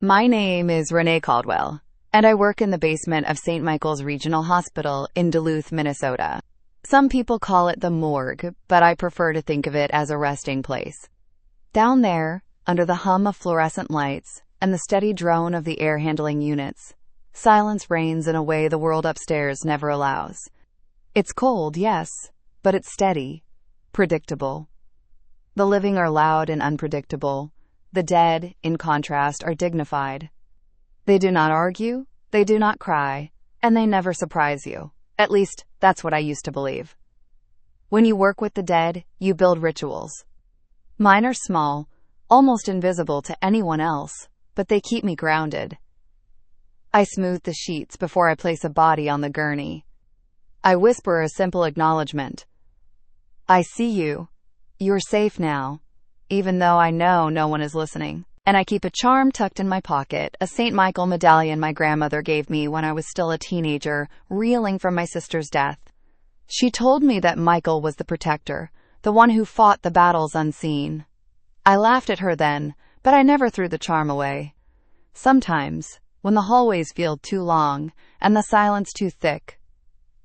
My name is Renee Caldwell, and I work in the basement of St. Michael's Regional Hospital in Duluth, Minnesota. Some people call it the morgue, but I prefer to think of it as a resting place. Down there, under the hum of fluorescent lights and the steady drone of the air-handling units, silence reigns in a way the world upstairs never allows. It's cold, yes, but it's steady, predictable. The living are loud and unpredictable. The dead, in contrast, are dignified. They do not argue, they do not cry, and they never surprise you. At least, that's what I used to believe. When you work with the dead, you build rituals. Mine are small, almost invisible to anyone else, but they keep me grounded. I smooth the sheets before I place a body on the gurney. I whisper a simple acknowledgement. I see you. You're safe now, even though I know no one is listening. And I keep a charm tucked in my pocket, a St. Michael medallion my grandmother gave me when I was still a teenager, reeling from my sister's death. She told me that Michael was the protector, the one who fought the battles unseen. I laughed at her then, but I never threw the charm away. Sometimes, when the hallways feel too long and the silence too thick,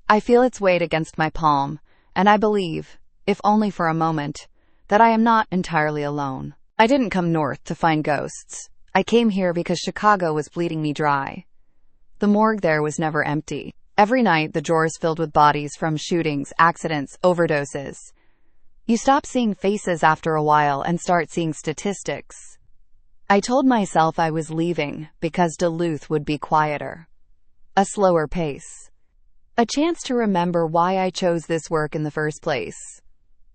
I feel its weight against my palm, and I believe, if only for a moment, that I am not entirely alone. I didn't come north to find ghosts. I came here because Chicago was bleeding me dry. The morgue there was never empty. Every night, the drawers filled with bodies from shootings, accidents, overdoses. You stop seeing faces after a while and start seeing statistics. I told myself I was leaving because Duluth would be quieter. A slower pace. A chance to remember why I chose this work in the first place.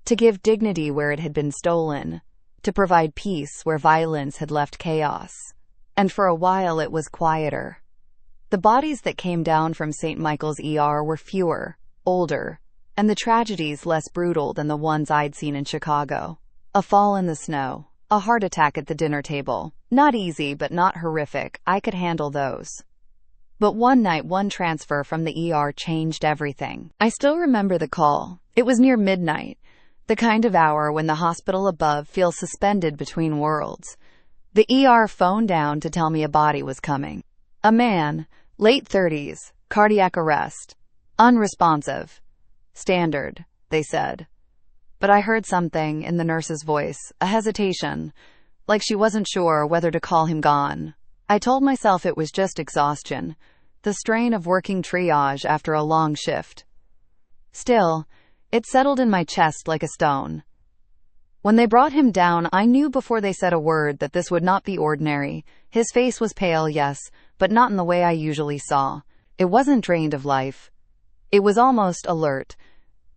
To give dignity where it had been stolen. To provide peace where violence had left chaos. And for a while it was quieter. The bodies that came down from St. Michael's ER were fewer, older, and the tragedies less brutal than the ones I'd seen in Chicago. A fall in the snow, a heart attack at the dinner table. Not easy, but not horrific. I could handle those. But one night, one transfer from the ER changed everything. I still remember the call. It was near midnight. The kind of hour when the hospital above feels suspended between worlds. The ER phoned down to tell me a body was coming. A man, late 30s, cardiac arrest. Unresponsive. Standard, they said. But I heard something in the nurse's voice, a hesitation, like she wasn't sure whether to call him gone. I told myself it was just exhaustion, the strain of working triage after a long shift. Still, it settled in my chest like a stone. When they brought him down, I knew before they said a word that this would not be ordinary. His face was pale, yes, but not in the way I usually saw. It wasn't drained of life. It was almost alert.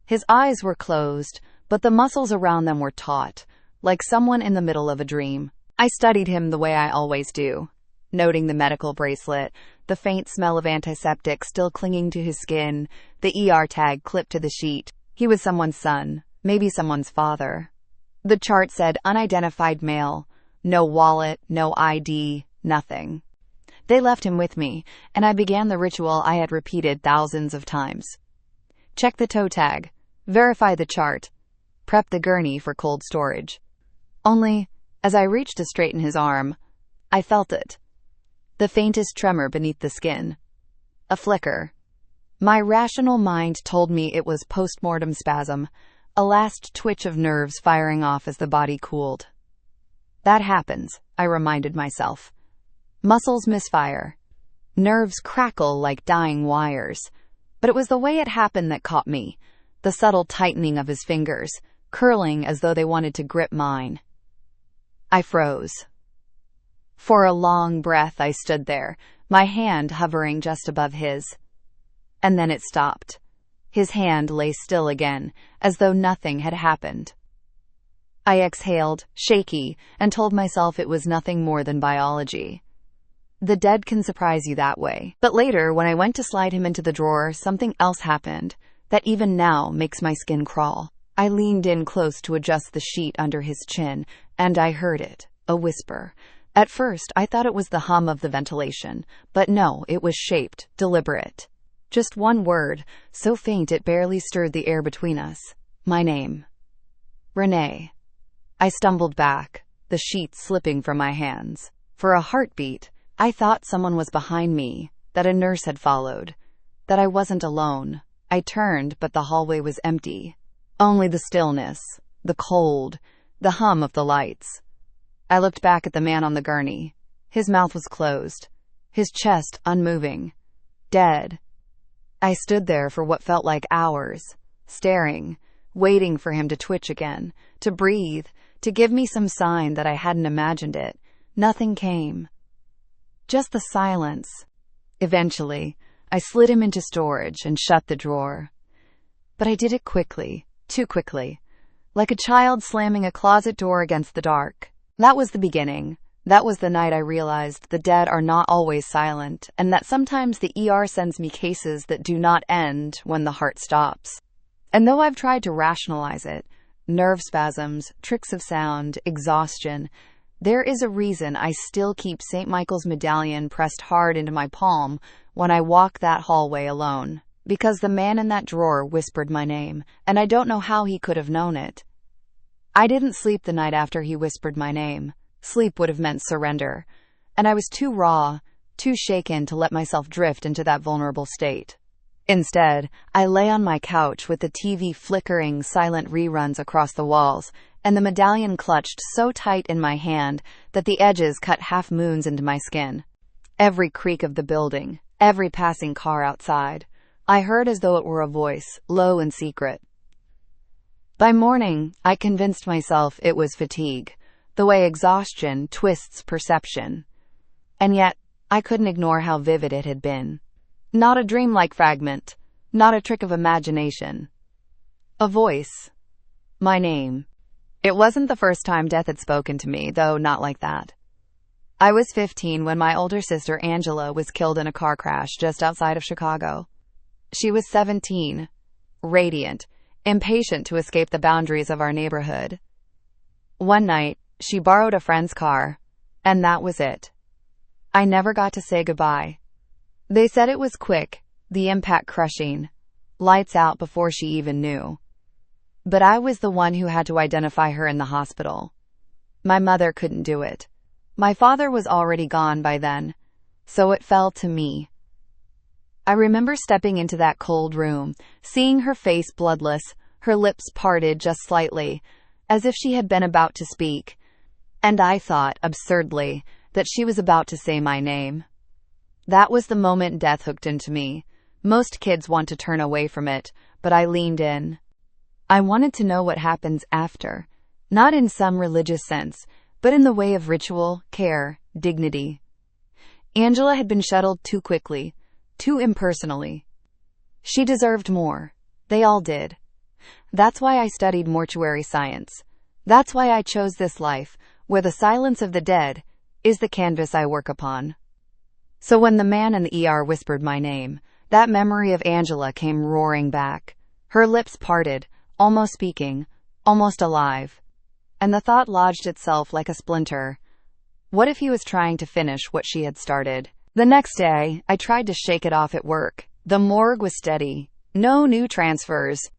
His eyes were closed, but the muscles around them were taut, like someone in the middle of a dream. I studied him the way I always do, noting the medical bracelet, the faint smell of antiseptic still clinging to his skin, the ER tag clipped to the sheet. He was someone's son, maybe someone's father. The chart said unidentified male, no wallet, no ID, nothing. They left him with me, and I began the ritual I had repeated thousands of times. Check the toe tag, verify the chart, prep the gurney for cold storage. Only, as I reached to straighten his arm, I felt it. The faintest tremor beneath the skin. A flicker. My rational mind told me it was post-mortem spasm, a last twitch of nerves firing off as the body cooled. That happens, I reminded myself. Muscles misfire. Nerves crackle like dying wires. But it was the way it happened that caught me, the subtle tightening of his fingers, curling as though they wanted to grip mine. I froze. For a long breath I stood there, my hand hovering just above his. And then it stopped. His hand lay still again, as though nothing had happened. I exhaled, shaky, and told myself it was nothing more than biology. The dead can surprise you that way. But later, when I went to slide him into the drawer, something else happened that even now makes my skin crawl. I leaned in close to adjust the sheet under his chin, and I heard it, a whisper. At first, I thought it was the hum of the ventilation, but no, it was shaped, deliberate. Just one word, so faint it barely stirred the air between us. My name. Renee. I stumbled back, the sheet slipping from my hands. For a heartbeat, I thought someone was behind me, that a nurse had followed, that I wasn't alone. I turned, but the hallway was empty. Only the stillness, the cold, the hum of the lights. I looked back at the man on the gurney. His mouth was closed, his chest unmoving, dead. I stood there for what felt like hours, staring, waiting for him to twitch again, to breathe, to give me some sign that I hadn't imagined it. Nothing came. Just the silence. Eventually, I slid him into storage and shut the drawer. But I did it quickly, too quickly, like a child slamming a closet door against the dark. That was the beginning. That was the night I realized the dead are not always silent, and that sometimes the ER sends me cases that do not end when the heart stops. And though I've tried to rationalize it, nerve spasms, tricks of sound, exhaustion, there is a reason I still keep St. Michael's medallion pressed hard into my palm when I walk that hallway alone. Because the man in that drawer whispered my name, and I don't know how he could have known it. I didn't sleep the night after he whispered my name. Sleep would have meant surrender, and I was too raw, too shaken to let myself drift into that vulnerable state. Instead, I lay on my couch with the TV flickering silent reruns across the walls, and the medallion clutched so tight in my hand that the edges cut half moons into my skin. Every creak of the building, every passing car outside, I heard as though it were a voice, low and secret. By morning, I convinced myself it was fatigue, the way exhaustion twists perception. And yet, I couldn't ignore how vivid it had been. Not a dreamlike fragment, not a trick of imagination. A voice. My name. It wasn't the first time death had spoken to me, though not like that. I was 15 when my older sister Angela was killed in a car crash just outside of Chicago. She was 17, radiant, impatient to escape the boundaries of our neighborhood. One night, she borrowed a friend's car, and that was it. I never got to say goodbye. They said it was quick, the impact crushing, lights out before she even knew. But I was the one who had to identify her in the hospital. My mother couldn't do it. My father was already gone by then, so it fell to me. I remember stepping into that cold room, seeing her face bloodless, her lips parted just slightly, as if she had been about to speak, and I thought, absurdly, that she was about to say my name. That was the moment death hooked into me. Most kids want to turn away from it, but I leaned in. I wanted to know what happens after, not in some religious sense, but in the way of ritual, care, dignity. Angela had been shuttled too quickly, too impersonally. She deserved more. They all did. That's why I studied mortuary science. That's why I chose this life, where the silence of the dead is the canvas I work upon. So when the man in the ER whispered my name, that memory of Angela came roaring back. Her lips parted, almost speaking, almost alive. And the thought lodged itself like a splinter. What if he was trying to finish what she had started? The next day, I tried to shake it off at work. The morgue was steady. No new transfers.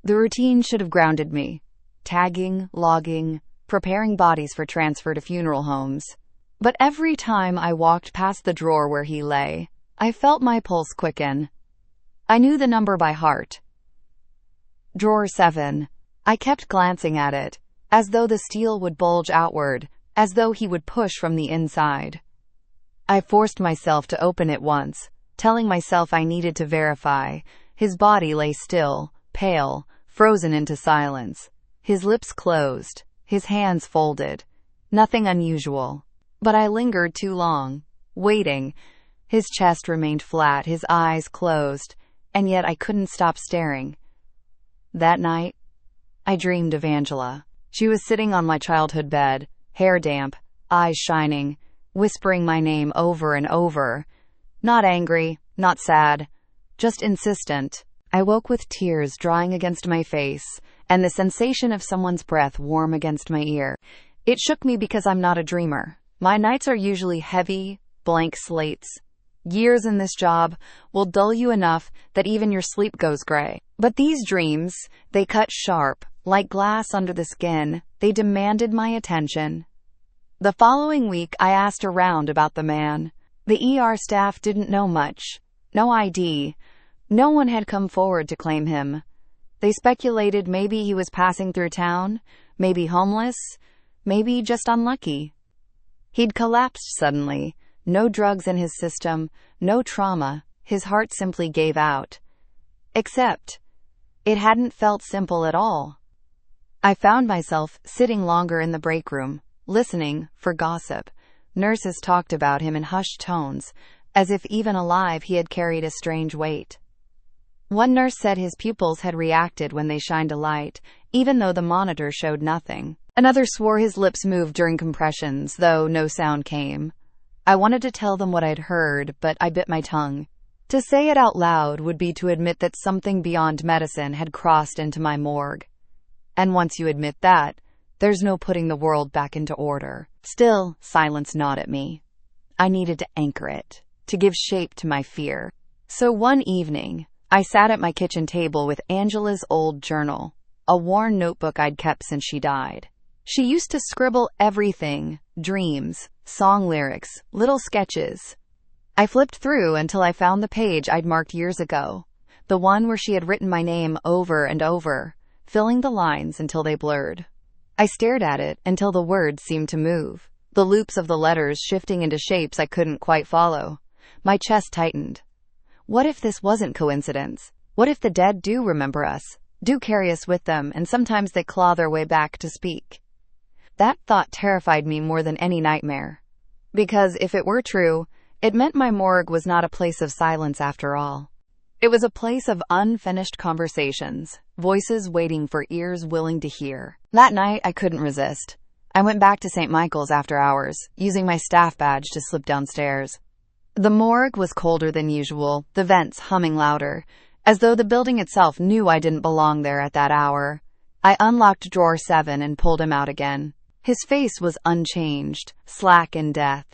The routine should have grounded me. Tagging, logging, preparing bodies for transfer to funeral homes. But every time I walked past the drawer where he lay, I felt my pulse quicken. I knew the number by heart. Drawer 7. I kept glancing at it, as though the steel would bulge outward, as though he would push from the inside. I forced myself to open it once, telling myself I needed to verify. His body lay still, pale, frozen into silence. His lips closed, his hands folded. Nothing unusual. But I lingered too long, waiting. His chest remained flat, his eyes closed, and yet I couldn't stop staring. That night, I dreamed of Angela. She was sitting on my childhood bed, hair damp, eyes shining, whispering my name over and over. Not angry, not sad, just insistent. I woke with tears drying against my face, and the sensation of someone's breath warm against my ear. It shook me because I'm not a dreamer. My nights are usually heavy, blank slates. Years in this job will dull you enough that even your sleep goes gray. But these dreams, they cut sharp, like glass under the skin. They demanded my attention. The following week, I asked around about the man. The ER staff didn't know much. No ID. No one had come forward to claim him. They speculated maybe he was passing through town, maybe homeless, maybe just unlucky. He'd collapsed suddenly. No drugs in his system, no trauma. His heart simply gave out. Except, it hadn't felt simple at all. I found myself sitting longer in the break room, listening for gossip. Nurses talked about him in hushed tones, as if even alive he had carried a strange weight. One nurse said his pupils had reacted when they shined a light, even though the monitor showed nothing. Another swore his lips moved during compressions, though no sound came. I wanted to tell them what I'd heard, but I bit my tongue. To say it out loud would be to admit that something beyond medicine had crossed into my morgue. And once you admit that, there's no putting the world back into order. Still, silence gnawed at me. I needed to anchor it, to give shape to my fear. So one evening, I sat at my kitchen table with Angela's old journal, a worn notebook I'd kept since she died. She used to scribble everything: dreams, song lyrics, little sketches. I flipped through until I found the page I'd marked years ago, the one where she had written my name over and over, filling the lines until they blurred. I stared at it until the words seemed to move, the loops of the letters shifting into shapes I couldn't quite follow. My chest tightened. What if this wasn't coincidence? What if the dead do remember us, do carry us with them, and sometimes they claw their way back to speak? That thought terrified me more than any nightmare. Because if it were true, it meant my morgue was not a place of silence after all. It was a place of unfinished conversations, voices waiting for ears willing to hear. That night, I couldn't resist. I went back to St. Michael's after hours, using my staff badge to slip downstairs. The morgue was colder than usual, the vents humming louder, as though the building itself knew I didn't belong there at that hour. I unlocked drawer 7 and pulled him out again. His face was unchanged, slack in death.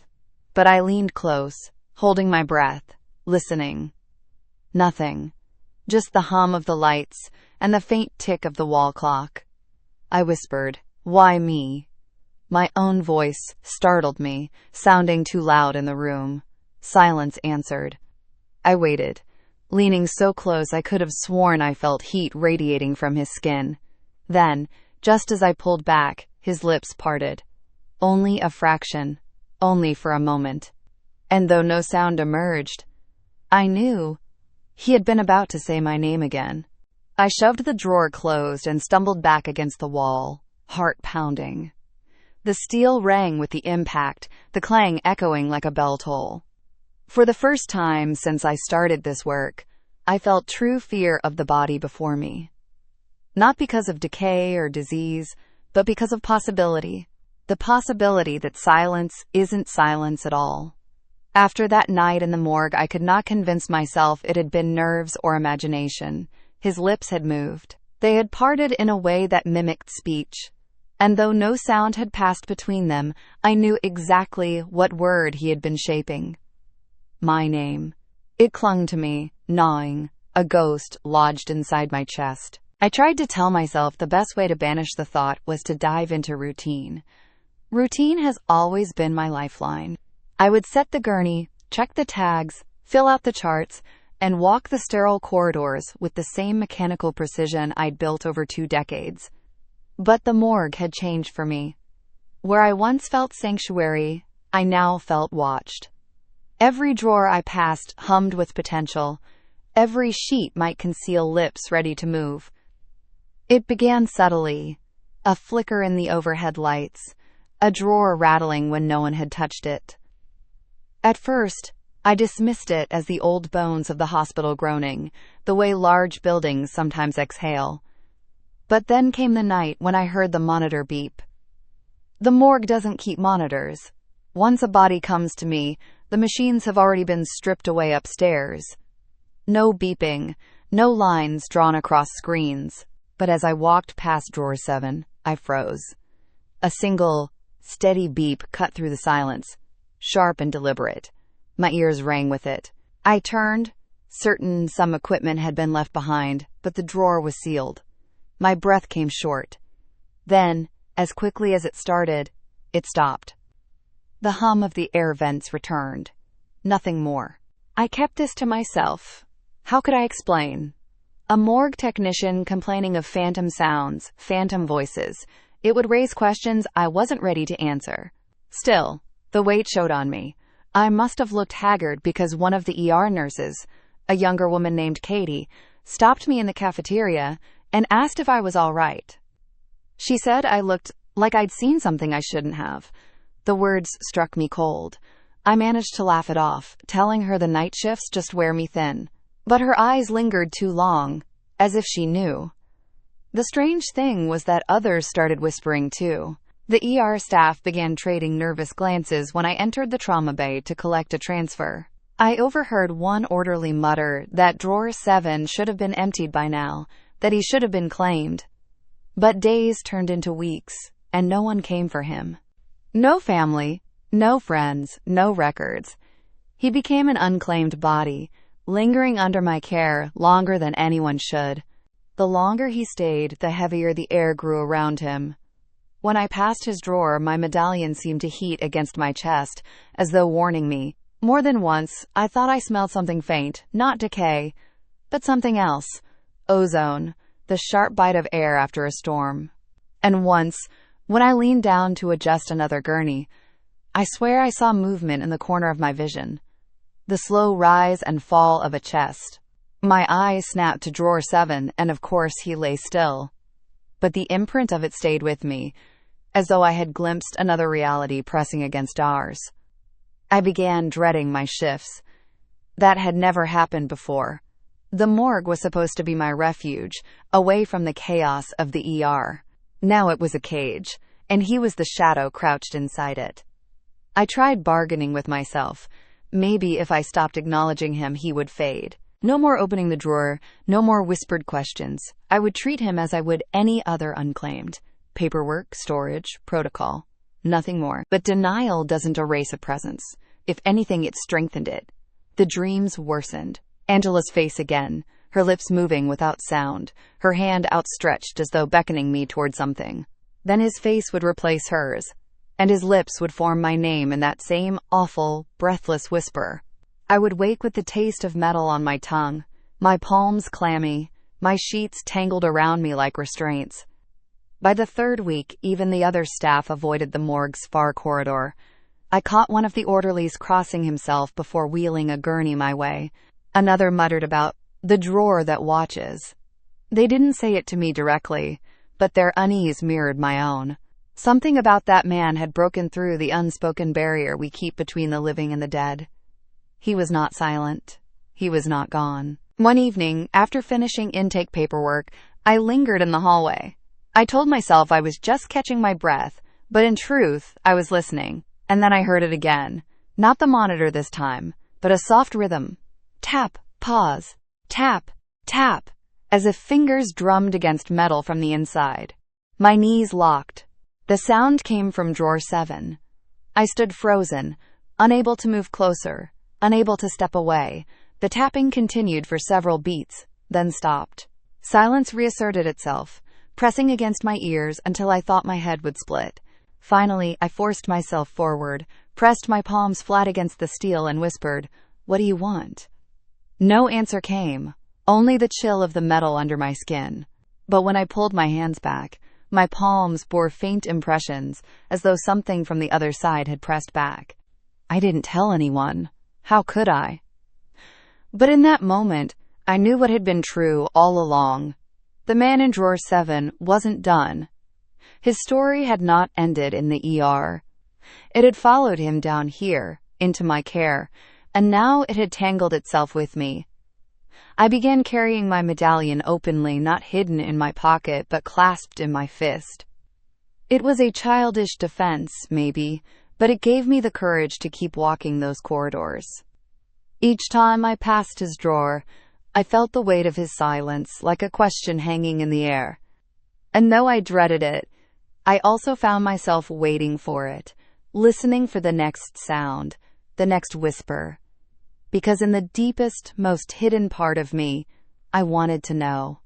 But I leaned close, holding my breath, listening. Nothing. Just the hum of the lights and the faint tick of the wall clock. I whispered, "Why me?" My own voice startled me, sounding too loud in the room. Silence answered. I waited, leaning so close I could have sworn I felt heat radiating from his skin. Then, just as I pulled back, his lips parted. Only a fraction, only for a moment. And though no sound emerged, I knew he had been about to say my name again. I shoved the drawer closed and stumbled back against the wall, heart pounding. The steel rang with the impact, the clang echoing like a bell toll. For the first time since I started this work, I felt true fear of the body before me. Not because of decay or disease, but because of possibility. The possibility that silence isn't silence at all. After that night in the morgue, I could not convince myself it had been nerves or imagination. His lips had moved. They had parted in a way that mimicked speech. And though no sound had passed between them, I knew exactly what word he had been shaping. My name. It clung to me, gnawing, a ghost lodged inside my chest. I tried to tell myself the best way to banish the thought was to dive into routine. Routine has always been my lifeline. I would set the gurney, check the tags, fill out the charts, and walk the sterile corridors with the same mechanical precision I'd built over 2 decades. But the morgue had changed for me. Where I once felt sanctuary, I now felt watched. Every drawer I passed hummed with potential. Every sheet might conceal lips ready to move. It began subtly, a flicker in the overhead lights, a drawer rattling when no one had touched it. At first, I dismissed it as the old bones of the hospital groaning, the way large buildings sometimes exhale. But then came the night when I heard the monitor beep. The morgue doesn't keep monitors. Once a body comes to me, the machines have already been stripped away upstairs. No beeping, no lines drawn across screens. But as I walked past drawer 7, I froze. A single, steady beep cut through the silence, sharp and deliberate. My ears rang with it. I turned, certain some equipment had been left behind, but the drawer was sealed. My breath came short. Then, as quickly as it started, it stopped. The hum of the air vents returned. Nothing more. I kept this to myself. How could I explain? A morgue technician complaining of phantom sounds, phantom voices. It would raise questions I wasn't ready to answer. Still, the weight showed on me. I must have looked haggard because one of the ER nurses, a younger woman named Katie, stopped me in the cafeteria and asked if I was all right. She said I looked like I'd seen something I shouldn't have. The words struck me cold. I managed to laugh it off, telling her the night shifts just wear me thin. But her eyes lingered too long, as if she knew. The strange thing was that others started whispering too. The ER staff began trading nervous glances when I entered the trauma bay to collect a transfer. I overheard one orderly mutter that drawer 7 should have been emptied by now, that he should have been claimed. But days turned into weeks, and no one came for him. No family, no friends, no records. He became an unclaimed body, lingering under my care longer than anyone should. The longer he stayed, the heavier the air grew around him. When I passed his drawer, my medallion seemed to heat against my chest, as though warning me. More than once, I thought I smelled something faint, not decay, but something else. Ozone, the sharp bite of air after a storm. And once, when I leaned down to adjust another gurney, I swear I saw movement in the corner of my vision. The slow rise and fall of a chest. My eyes snapped to drawer 7, and of course he lay still. But the imprint of it stayed with me, as though I had glimpsed another reality pressing against ours. I began dreading my shifts. That had never happened before. The morgue was supposed to be my refuge, away from the chaos of the ER. Now it was a cage, and he was the shadow crouched inside it. I tried bargaining with myself. Maybe if I stopped acknowledging him, he would fade. No more opening the drawer, no more whispered questions. I would treat him as I would any other unclaimed. Paperwork, storage, protocol. Nothing more. But denial doesn't erase a presence. If anything, it strengthened it. The dreams worsened. Angela's face again, her lips moving without sound, her hand outstretched as though beckoning me toward something. Then his face would replace hers, and his lips would form my name in that same awful, breathless whisper. I would wake with the taste of metal on my tongue, my palms clammy, my sheets tangled around me like restraints. By the 3rd week, even the other staff avoided the morgue's far corridor. I caught one of the orderlies crossing himself before wheeling a gurney my way. Another muttered about the drawer that watches. They didn't say it to me directly, but their unease mirrored my own. Something about that man had broken through the unspoken barrier we keep between the living and the dead. He was not silent. He was not gone. One evening, after finishing intake paperwork, I lingered in the hallway. I told myself I was just catching my breath, but in truth, I was listening. And then I heard it again. Not the monitor this time, but a soft rhythm. Tap, pause, tap, tap, as if fingers drummed against metal from the inside. My knees locked. The sound came from drawer 7. I stood frozen, unable to move closer, unable to step away. The tapping continued for several beats, then stopped. Silence reasserted itself, pressing against my ears until I thought my head would split. Finally, I forced myself forward, pressed my palms flat against the steel and whispered, "What do you want?" No answer came, only the chill of the metal under my skin. But when I pulled my hands back, my palms bore faint impressions, as though something from the other side had pressed back. I didn't tell anyone. How could I? But in that moment, I knew what had been true all along. The man in drawer 7 wasn't done. His story had not ended in the ER. It had followed him down here, into my care, and now it had tangled itself with me. I began carrying my medallion openly, not hidden in my pocket, but clasped in my fist. It was a childish defense, maybe, but it gave me the courage to keep walking those corridors. Each time I passed his drawer, I felt the weight of his silence, like a question hanging in the air. And though I dreaded it, I also found myself waiting for it, listening for the next sound, the next whisper. Because in the deepest, most hidden part of me, I wanted to know.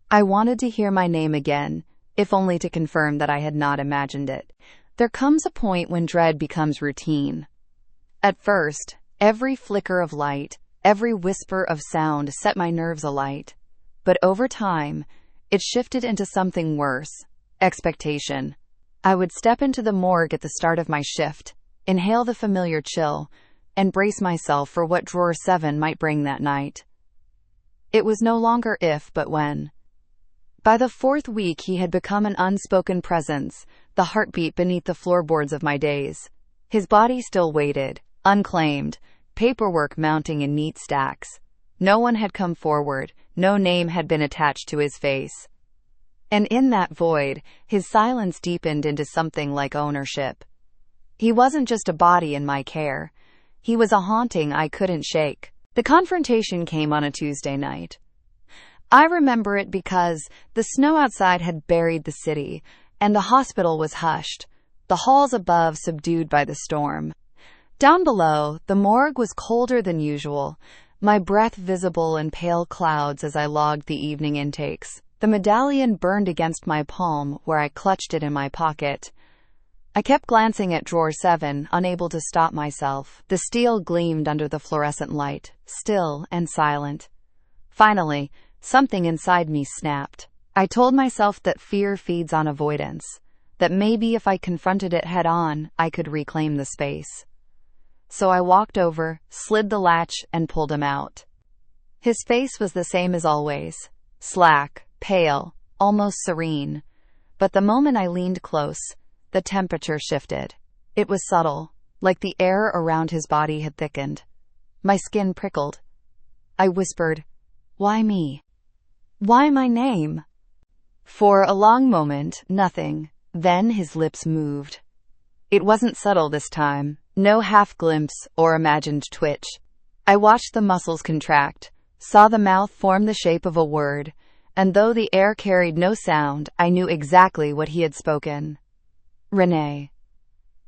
I wanted to hear my name again, if only to confirm that I had not imagined it. There comes a point when dread becomes routine. At first, every flicker of light, every whisper of sound set my nerves alight. But over time, it shifted into something worse: expectation. I would step into the morgue at the start of my shift, inhale the familiar chill, and brace myself for what Drawer 7 might bring that night. It was no longer if, but when. By the fourth week, he had become an unspoken presence, the heartbeat beneath the floorboards of my days. His body still waited, unclaimed, paperwork mounting in neat stacks. No one had come forward, no name had been attached to his face. And in that void, his silence deepened into something like ownership. He wasn't just a body in my care. He was a haunting I couldn't shake. The confrontation came on a Tuesday night. I remember it because the snow outside had buried the city, and the hospital was hushed, the halls above subdued by the storm. Down below, the morgue was colder than usual, my breath visible in pale clouds as I logged the evening intakes. The medallion burned against my palm where I clutched it in my pocket. I kept glancing at Drawer 7, unable to stop myself. The steel gleamed under the fluorescent light, still and silent. Finally, something inside me snapped. I told myself that fear feeds on avoidance, that maybe if I confronted it head-on, I could reclaim the space. So I walked over, slid the latch, and pulled him out. His face was the same as always, slack, pale, almost serene. But the moment I leaned close, the temperature shifted. It was subtle, like the air around his body had thickened. My skin prickled. I whispered, "Why me? Why my name?" For a long moment, nothing. Then his lips moved. It wasn't subtle this time, no half-glimpse or imagined twitch. I watched the muscles contract, saw the mouth form the shape of a word, and though the air carried no sound, I knew exactly what he had spoken. Renee.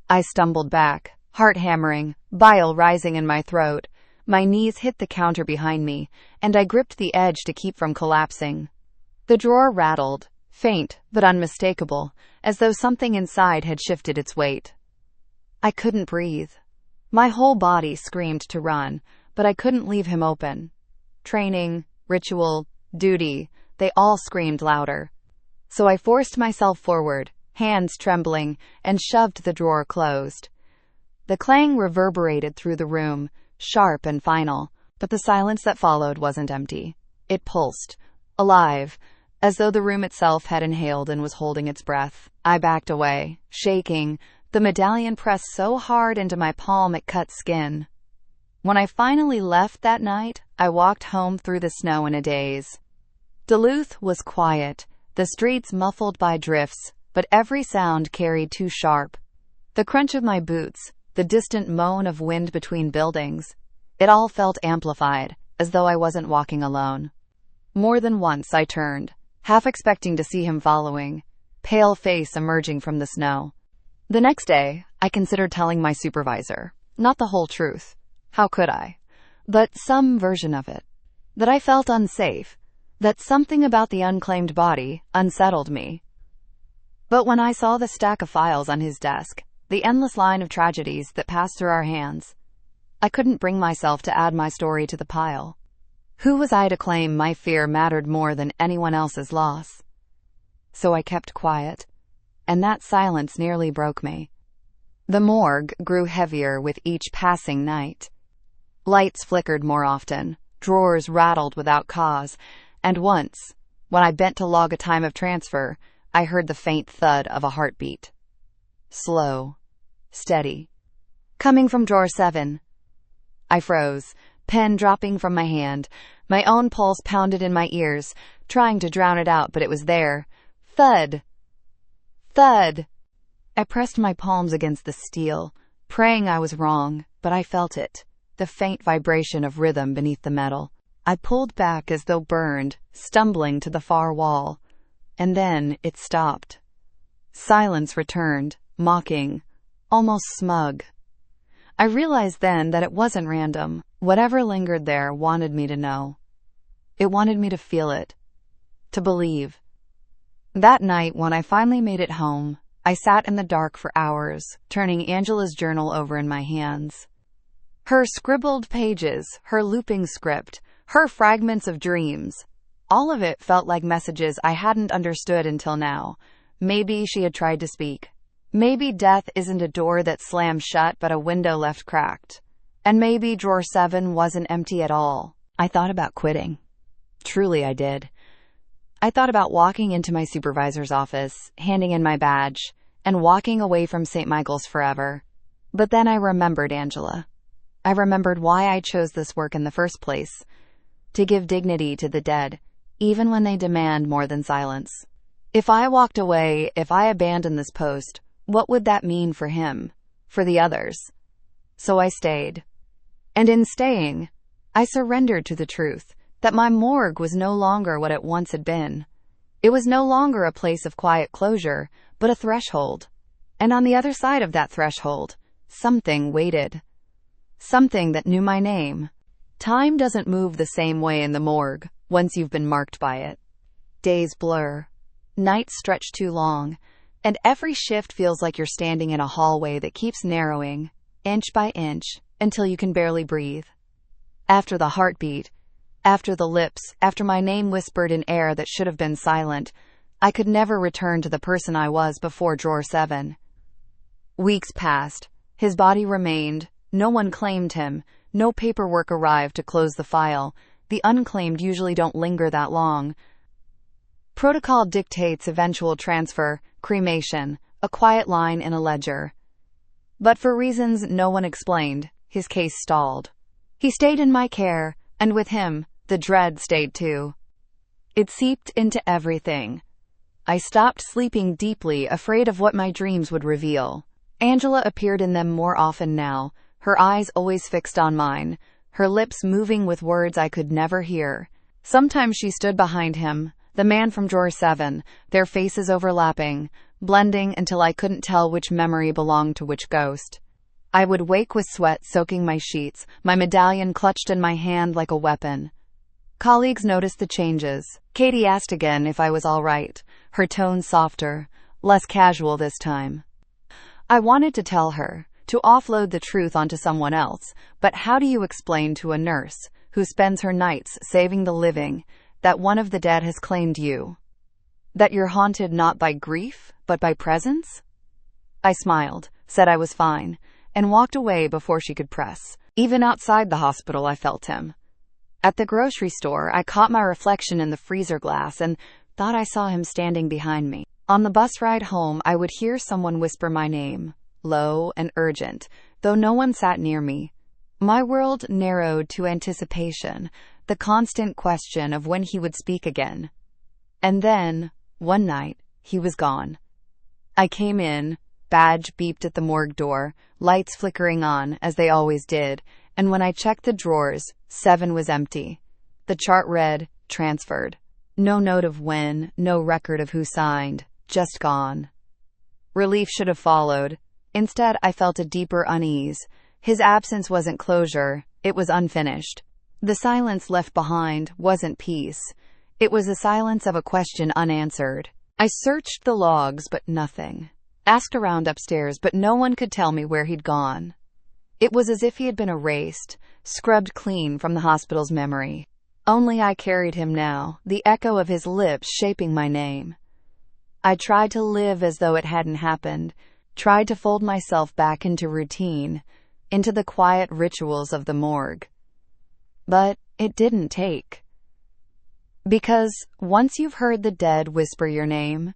I stumbled back, heart hammering, bile rising in my throat. My knees hit the counter behind me, and I gripped the edge to keep from collapsing. The drawer rattled, faint but unmistakable, as though something inside had shifted its weight. I couldn't breathe. My whole body screamed to run, but I couldn't leave him open. Training, ritual, duty, they all screamed louder. So I forced myself forward, hands trembling, and shoved the drawer closed. The clang reverberated through the room, sharp and final, but the silence that followed wasn't empty. It pulsed, alive, as though the room itself had inhaled and was holding its breath. I backed away, shaking, the medallion pressed so hard into my palm it cut skin. When I finally left that night, I walked home through the snow in a daze. Duluth was quiet, the streets muffled by drifts, but every sound carried too sharp. The crunch of my boots, the distant moan of wind between buildings, it all felt amplified, as though I wasn't walking alone. More than once I turned, half expecting to see him following, pale face emerging from the snow. The next day, I considered telling my supervisor, not the whole truth. How could I? But some version of it. That I felt unsafe, that something about the unclaimed body unsettled me. But when I saw the stack of files on his desk, the endless line of tragedies that passed through our hands, I couldn't bring myself to add my story to the pile. Who was I to claim my fear mattered more than anyone else's loss? So I kept quiet, and that silence nearly broke me. The morgue grew heavier with each passing night. Lights flickered more often, drawers rattled without cause, and once, when I bent to log a time of transfer, I heard the faint thud of a heartbeat. Slow, steady, coming from Drawer 7. I froze, pen dropping from my hand. My own pulse pounded in my ears, trying to drown it out, but it was there. Thud! Thud! I pressed my palms against the steel, praying I was wrong, but I felt it, the faint vibration of rhythm beneath the metal. I pulled back as though burned, stumbling to the far wall. And then it stopped. Silence returned, mocking, almost smug. I realized then that it wasn't random. Whatever lingered there wanted me to know. It wanted me to feel it, to believe. That night, when I finally made it home, I sat in the dark for hours, turning Angela's journal over in my hands. Her scribbled pages, her looping script, her fragments of dreams. All of it felt like messages I hadn't understood until now. Maybe she had tried to speak. Maybe death isn't a door that slams shut but a window left cracked. And maybe drawer 7 wasn't empty at all. I thought about quitting. Truly I did. I thought about walking into my supervisor's office, handing in my badge, and walking away from St. Michael's forever. But then I remembered Angela. I remembered why I chose this work in the first place. To give dignity to the dead, even when they demand more than silence. If I walked away, if I abandoned this post, what would that mean for him, for the others? So I stayed. And in staying, I surrendered to the truth that my morgue was no longer what it once had been. It was no longer a place of quiet closure, but a threshold. And on the other side of that threshold, something waited. Something that knew my name. Time doesn't move the same way in the morgue once you've been marked by it. Days blur. Nights stretch too long. And every shift feels like you're standing in a hallway that keeps narrowing, inch by inch, until you can barely breathe. After the heartbeat, after the lips, after my name whispered in air that should have been silent, I could never return to the person I was before drawer 7. Weeks passed. His body remained. No one claimed him. No paperwork arrived to close the file. The unclaimed usually don't linger that long. Protocol dictates eventual transfer, cremation, a quiet line in a ledger. But for reasons no one explained, his case stalled. He stayed in my care, and with him, the dread stayed too. It seeped into everything. I stopped sleeping deeply, afraid of what my dreams would reveal. Angela appeared in them more often now, her eyes always fixed on mine, her lips moving with words I could never hear. Sometimes she stood behind him, the man from drawer 7, their faces overlapping, blending until I couldn't tell which memory belonged to which ghost. I would wake with sweat soaking my sheets, my medallion clutched in my hand like a weapon. Colleagues noticed the changes. Katie asked again if I was all right, her tone softer, less casual this time. I wanted to tell her, to offload the truth onto someone else, but how do you explain to a nurse, who spends her nights saving the living, that one of the dead has claimed you? That you're haunted not by grief, but by presence? I smiled, said I was fine, and walked away before she could press. Even outside the hospital I felt him. At the grocery store, I caught my reflection in the freezer glass and thought I saw him standing behind me. On the bus ride home, I would hear someone whisper my name, low and urgent, though no one sat near me. My world narrowed to anticipation, the constant question of when he would speak again. And then, one night, he was gone. I came in, badge beeped at the morgue door, lights flickering on, as they always did, and when I checked the drawers, 7 was empty. The chart read, transferred. No note of when, no record of who signed, just gone. Relief should have followed. Instead, I felt a deeper unease. His absence wasn't closure, it was unfinished. The silence left behind wasn't peace. It was the silence of a question unanswered. I searched the logs, but nothing. Asked around upstairs, but no one could tell me where he'd gone. It was as if he had been erased, scrubbed clean from the hospital's memory. Only I carried him now, the echo of his lips shaping my name. I tried to live as though it hadn't happened, tried to fold myself back into routine, into the quiet rituals of the morgue. But it didn't take. Because once you've heard the dead whisper your name,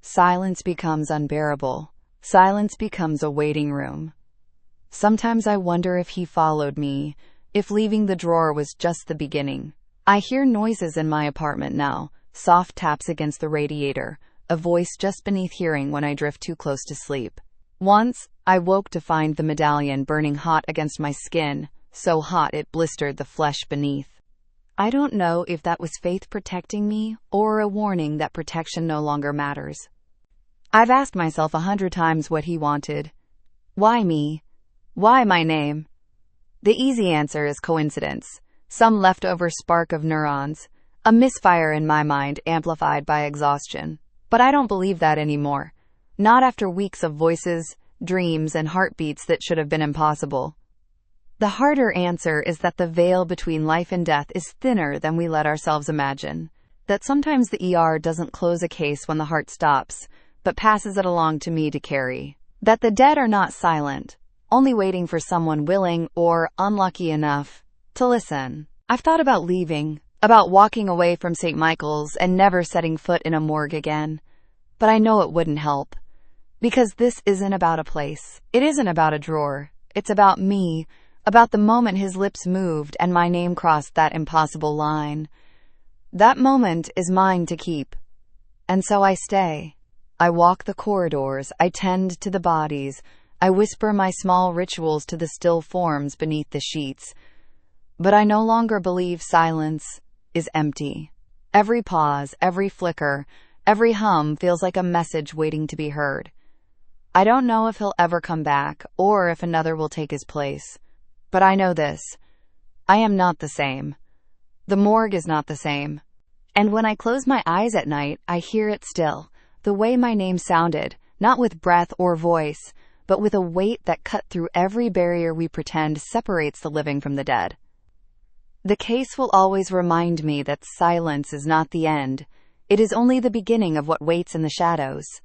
silence becomes unbearable. Silence becomes a waiting room. Sometimes I wonder if he followed me, if leaving the drawer was just the beginning. I hear noises in my apartment now, soft taps against the radiator, a voice just beneath hearing when I drift too close to sleep. Once, I woke to find the medallion burning hot against my skin, so hot it blistered the flesh beneath. I don't know if that was faith protecting me or a warning that protection no longer matters. I've asked myself 100 times what he wanted. Why me? Why my name? The easy answer is coincidence, some leftover spark of neurons, a misfire in my mind amplified by exhaustion. But I don't believe that anymore. Not after weeks of voices, dreams, and heartbeats that should have been impossible. The harder answer is that the veil between life and death is thinner than we let ourselves imagine. That sometimes the ER doesn't close a case when the heart stops, but passes it along to me to carry. That the dead are not silent, only waiting for someone willing or unlucky enough to listen. I've thought about leaving, about walking away from St. Michael's and never setting foot in a morgue again. But I know it wouldn't help. Because this isn't about a place. It isn't about a drawer. It's about me, about the moment his lips moved and my name crossed that impossible line. That moment is mine to keep. And so I stay. I walk the corridors, I tend to the bodies, I whisper my small rituals to the still forms beneath the sheets. But I no longer believe silence is empty. Every pause, every flicker, every hum feels like a message waiting to be heard. I don't know if he'll ever come back or if another will take his place. But I know this. I am not the same. The morgue is not the same. And when I close my eyes at night, I hear it still. The way my name sounded, not with breath or voice, but with a weight that cut through every barrier we pretend separates the living from the dead. The case will always remind me that silence is not the end. It is only the beginning of what waits in the shadows.